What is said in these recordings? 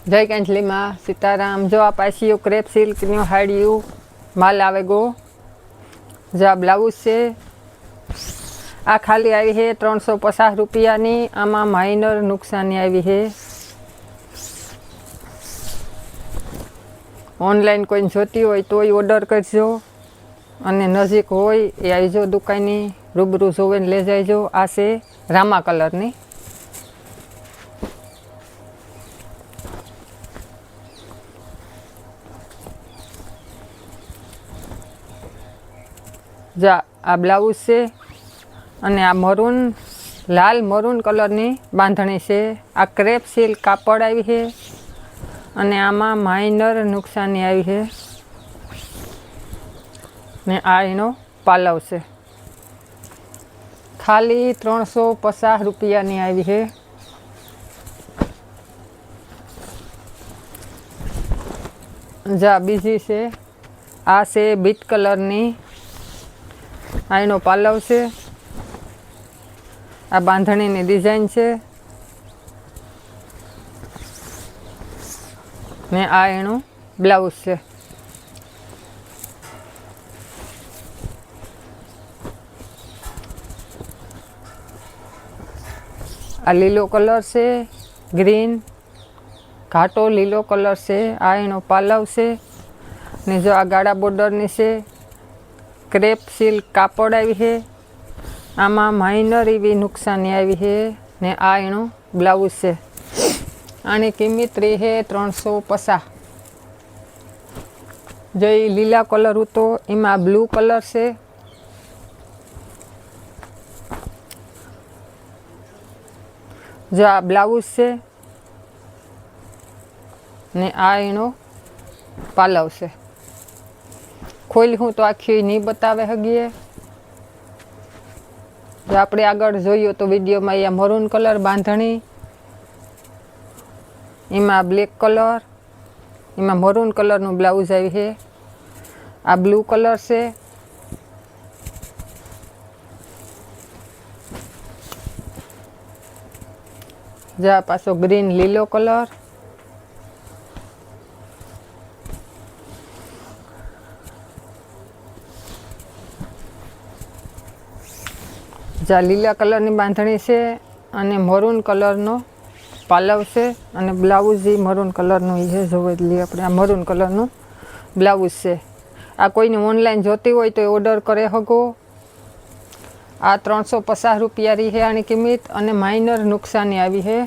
जय कैंचली माँ सीताराम। जो आप पासी क्रेप सिल्क हाड़ियों माल आवे गो। जो आ ब्लाउज से आ खाली आई है 350 रुपया नी। आमा माइनर नुकसानी आई है। ऑनलाइन कोई जोती हो तो ऑर्डर करजो अने नजीक होय ए आईजो दुकानी रूबरू जोवे ले जायजो। आ से रामा कलर नी जा आ ब्लाउज से अने आ मरून लाल मरून कलरनी बांधणी से। आ क्रेप सिल्क कापड़ आई है अने आमा माइनर नुकसानी आई है ने आ एनो पालव से खाली 350 रुपया नी आई है। जा बीजी से आ से बीट कलरनी आ एनो पालव से। आ बांधणी नी डिजाइन से ने आ एनो ब्लाउज से। आ लीलो कलर से ग्रीन घाटो लीलो कलर से आ एनो पालव से ने जो आ गाड़ा बॉर्डर नी से क्रेप सिल्क कापड़ आई है। आमा माइनर एवी नुकसानी आई है ने आ एनो ब्लाउज से। आनी किंमत रही है 350। जो लीला कलर हो तो एमा ब्लू कलर से जो आ ब्लाउज से ने आ एनो पालव से। खोल हूँ तो आखी नहीं बतावे हगीए। जो आपणे आगळ जोयो तो विडियो में अहींया मरून कलर बांधणी एमां ब्लेक कलर एमां मरून कलर नु ब्लाउज आई है। आ ब्लू कलर से जा पाछो ग्रीन लीलो कलर जा लीला कलर नी बांधणी से अने मरून कलर नो पालव से अने ब्लाउज ही मरून कलर नो है। जोवे ली आपणे आ मरून कलर नो ब्लाउज से। आ कोईने ऑनलाइन जोती होय तो ऑर्डर करे हगो। आ 350 रुपया री है आनी किंमत अने माइनर नुकसानी आई है।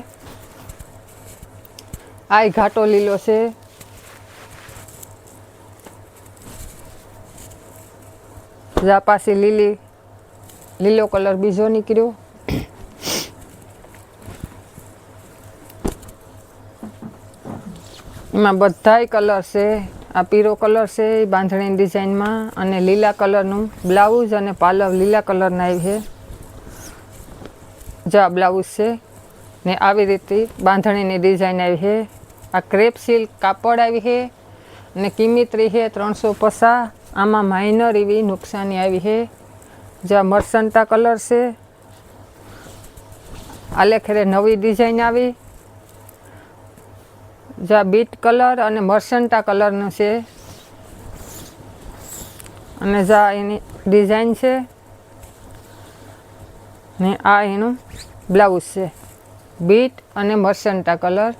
आ घाटो लीलो से जा पासी लीली लीलो कलर बीजो निकळ्यो। एमां बधाय कलर से आ पीरो कलर से बांधणी डिजाइन में अने लीला कलर नु ब्लाउज अने पालव लीला कलर ना आई है। जा ब्लाउज से ने आवी रीते बांधणी नी डिजाइन आई है। आ क्रेप सिल्क कापड़ आई है ने किंमत रही है 350। आमा माइनर एवी नुकसानी आई है। जा मरसंटा कलर से आलेखेरे नवी डिजाइन आई। जा बीट कलर अने मरसंटा कलर नो से अने जा एनी डिजाइन से ने आ एनु ब्लाउज से बीट अने मरसंटा कलर।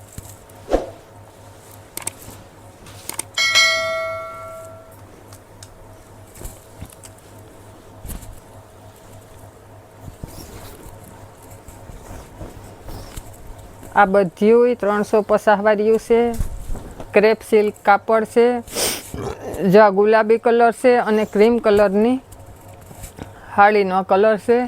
आ बधी 350 वाली से क्रेप सिल्क कापड़ से। जो गुलाबी कलर से अने क्रीम कलर नी हाड़ी नो कलर से।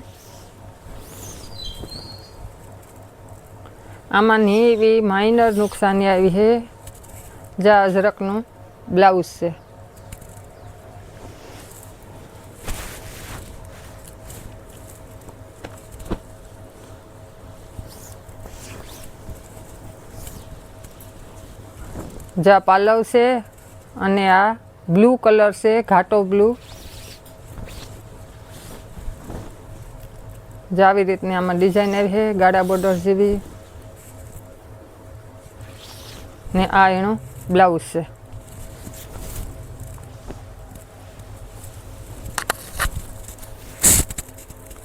आमा नी माइनर नुकसानी आई है। जा अजरक नो ब्लाउज से। जा पालव से अने आ ब्लू कलर से घाटो ब्लू जा આવી રીતની આમાં ડિઝાઇન આવી છે ગાડા બોર્ડર જેવી। ને આ એનું બ્લાઉઝ છે.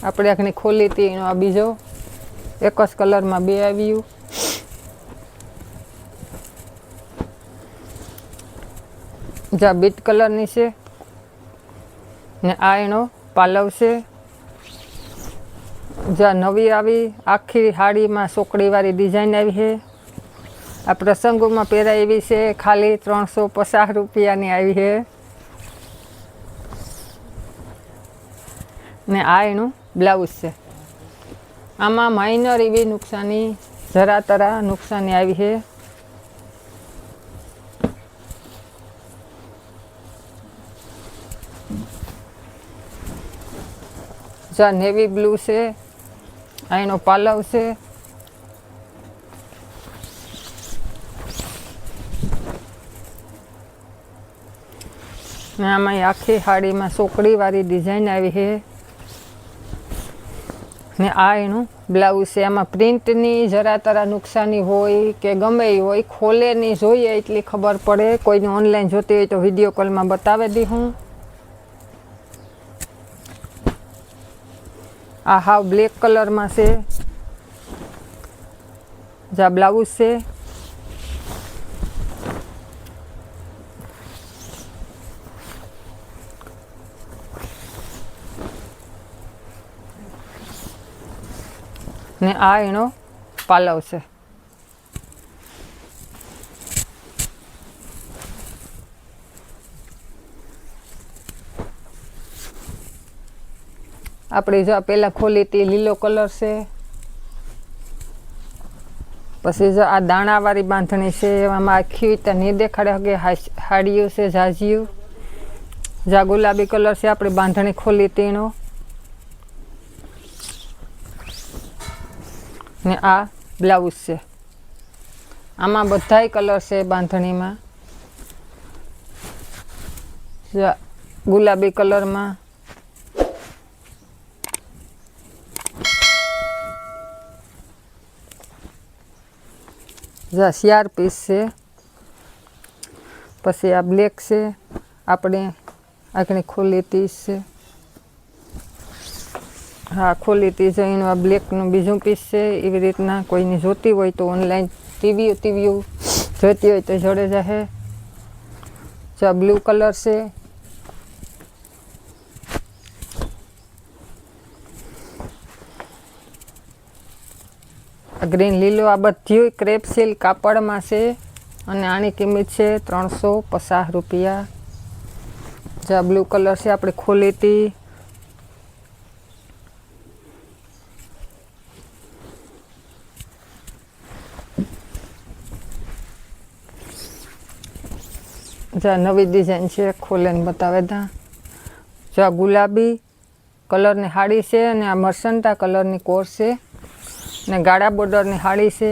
આપણે આખની ખોલી હતી એનો આ બીજો એક જ કલરમાં બે આવ્યું. જા બીટ કલરની છે ને આ એનો પાલવ છે. જા નવી આવી આખી સાડીમાં સોકડીવાળી ડિઝાઇન આવી છે. આ પ્રસંગોમાં પહેરાય એવી છે. ખાલી 350 રૂપિયાની આવી છે. ને આ એનું બ્લાઉઝ છે. આમાં માઇનર એવી નુકસાની જરા તરા નુકસાની આવી છે. જા નેવી બ્લુ છે. આ એનો પાલવ છે. ને આમાં આખી સાડીમાં સોકડીવાળી ડિઝાઇન આવી છે. ને આ એનું બ્લાઉઝ છે. આમાં પ્રિન્ટની જરા તરા નુકસાની હોય કે ગમે એ હોય, ખોલે નહીં જોઈએ એટલી ખબર પડે. કોઈને ઓનલાઈન જોતી હોય તો વિડીયો કોલમાં બતાવી દી હું. આ હાવ બ્લેક કલરમાં છે. જા બ્લાઉઝ છે. ને આ એનો પાલવ છે. આપણે જો પહેલાં ખોલી હતી લીલો કલર છે. પછી જો આ દાણાવાળી બાંધણી છે. એમાં આખી રીતે નહીં દેખાડે કે હાડીઓ છે ઝાઝીયું. જા ગુલાબી કલર છે. આપણે બાંધણી ખોલી હતી એનો. ને આ બ્લાઉઝ છે. આમાં બધાય કલર છે બાંધણીમાં. ગુલાબી કલરમાં, જા શિયાર પીસ છે. પછી આ બ્લેક છે. આપણે આખણી ખોલી પીસ છે. હા ખોલી હતી જઈને આ બ્લેકનું બીજું પીસ છે. એવી રીતના કોઈને જોતી હોય તો ઓનલાઈન ટીવીઓ જોતી હોય તો જોડે જશે. જો બ્લુ કલર છે. ગ્રીન લીલો આ બધી ક્રેપ સિલ્ક કાપડમાં છે. અને આની કિંમત છે 350 રૂપિયા. જો બ્લુ કલર છે. આપણે ખોલી હતી. જા નવી ડિઝાઇન છે. ખોલીને બતાવે તા. જો આ ગુલાબી કલરની સાડી છે. અને આ મરસન્ટા કલરની કોર છે. ને ગાળા બોર્ડરની સાડી છે.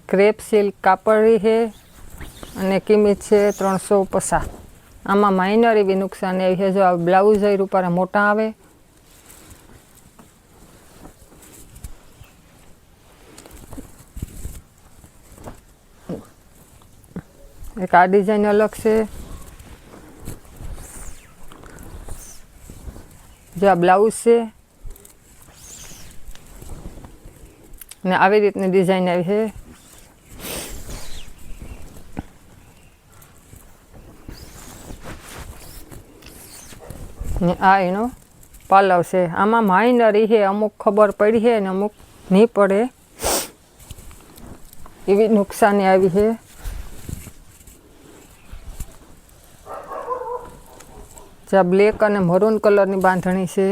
ક્રેપ સિલ્ક કાપડી છે. અને કિંમત છે 350. આમાં માઇનર એવી નુકસાન આવી છે. જો આ બ્લાઉઝ રૂપારા મોટા આવે. એક આ ડિઝાઇન અલગ છે. જો આ બ્લાઉઝ છે. ને આવી રીતની ડિઝાઇન આવી છે. ને આ એનો પાલવ છે. આમાં માઇનર છે. અમુક ખબર પડી છે ને અમુક નહીં પડે એવી નુકસાની આવી છે. જ્યાં બ્લેક અને મરૂન કલરની બાંધણી છે.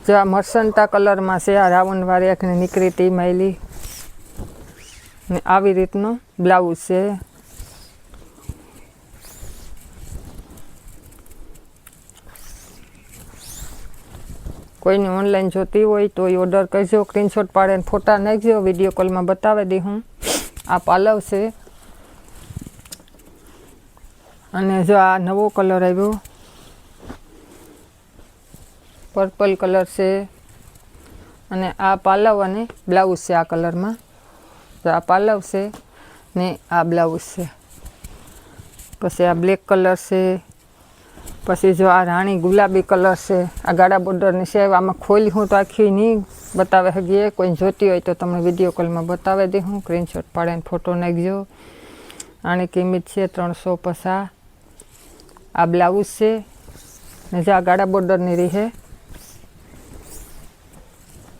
જ્યાં મરસન્ટા કલરમાં છે. આ રાવણવાળી આંખને નીકળી હતી માયલી. ને આવી રીતનું બ્લાઉઝ છે. કોઈને ઓનલાઈન જોતી હોય તો એ ઓર્ડર કરજો. સ્ક્રીનશોટ પાડીને ફોટા નાખજો. વિડીયો કોલમાં બતાવી દઈ હું. આ પાલવ છે. અને જો આ નવો કલર આવ્યો. पर्पल कलर से अने आ पालव अने ब्लाउज से आ कलर में। तो आ पालव से ने आ ब्लाउज से। पछी आ ब्लेक कलर से। पछी जो आ राणी गुलाबी कलर से आ गाड़ा बॉर्डरनी से। आमां खोली हूँ तो आखी नहीं बतावे हगीए। कोई जोती होय तो तमने विडियो कॉल में बतावी देहूँ। स्क्रीनशॉट पाड़ीने फोटो नाखजो। आनी किंमत छे 350। आ ब्लाउज से ने जो आ गाड़ा बॉर्डरनी रही है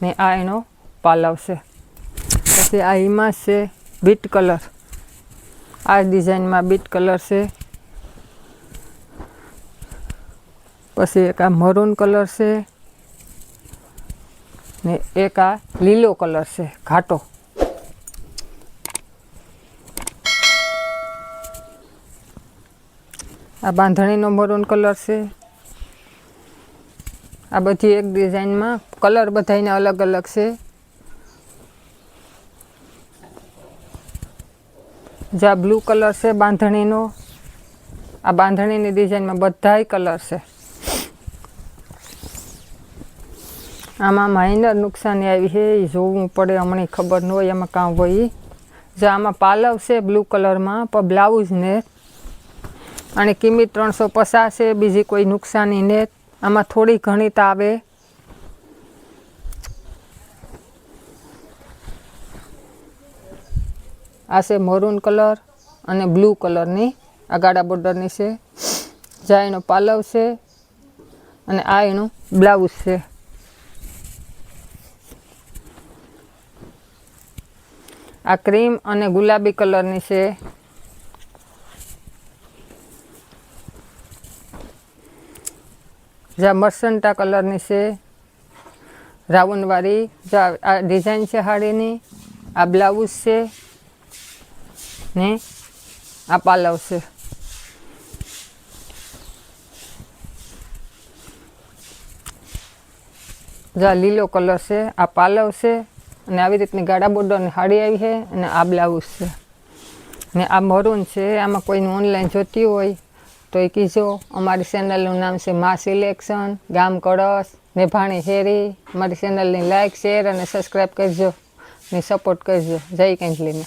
ने आ एनो पालव से। पछी आ हिमा से बीट कलर। आ डिजाइन में बीट कलर से। पछी एक आ मरून कलर से ने एक आ लीलो कलर से घाटो। आ बांधणी नो मरून कलर से। आ बधी एक डिजाइन में कलर बधाईने अलग अलग से। जा ब्लू कलर से बांधणी नो। आ बांधणी नी डिजाइन में बधाई कलर से। आमां माइनर नुकसानी आई है जोवुं पड़े हमणे खबर न होय एमां कां होय। जो आमां पालव से ब्लू कलर में पर ब्लाउज ने आणि किंमत 350 है। बीजी कोई नुकसानी ने आमां थोड़ी घणी त आवे। आ से मरून कलर अने ब्लू कलर नी आ गाड़ा बॉर्डर नी से। जा एनो पालव से अने आ एनो ब्लाउज से। आ क्रीम अने गुलाबी कलर नी से। जा मरसंटा कलर नी से राउंड वाली। जा आ डिजाइन से हाड़ी नी। आ ब्लाउज से ने आ पालव से। जा लीलो कलर से आ पालव से अने आवी रीतनी गाड़ा बॉर्डर ने हाड़ी आई है अने आ ब्लाउज से ने आ मरून से। आमां कोईने ऑनलाइन जोती होय तो ए कीजो। अमारी चेनलनुं नाम छे मा सिलेक्शन, गाम कड़स, नेभाणी हेरी। अमारी चेनलने लाइक शेर अने सब्सक्राइब करजो ने सपोर्ट करजो। जय कैंथलीने।